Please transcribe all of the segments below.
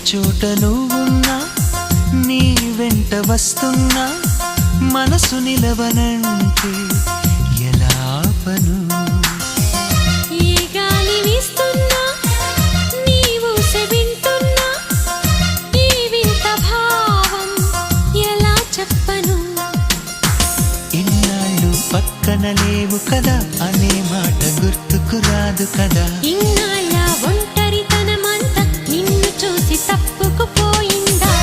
చోట నువ్వున్నా నీ వెంట వస్తున్నా మనసు నిలవనంటే ఎలా ఆపను ఏ గాలి వీస్తున్నా నీవు వింటున్నా ఈ వింత భావం ఎలా చెప్పను ఇన్నాళ్ళు పక్కన లేవు కదా అనే మాట గుర్తుకు రాదు కదా ఇన్నాళ్ళ ఒంటరితనమంతా నిన్ను చూసి తప్పుకుపోయిందా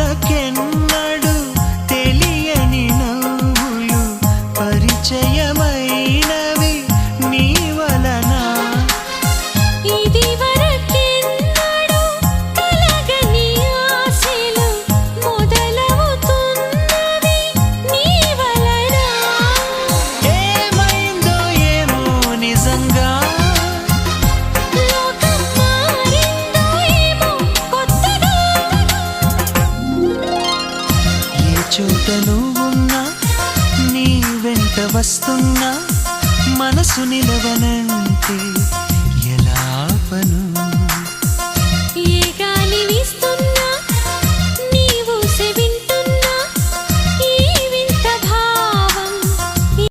పెదవులకెన్నడు తెలియని నవ్వులు పరిచయమైనవి నీ వలన ఇది వరకెన్నడూ కలగని ఆశలు మొదలవుతున్నవి నీ వలన ఏమైందో ఏమో నిజంగా లోకం మారిందో ఏమో కొత్తగా ఏ చోట నువ్వున్నా నీ వెంట వస్తున్నా మనసు నిలవనంటే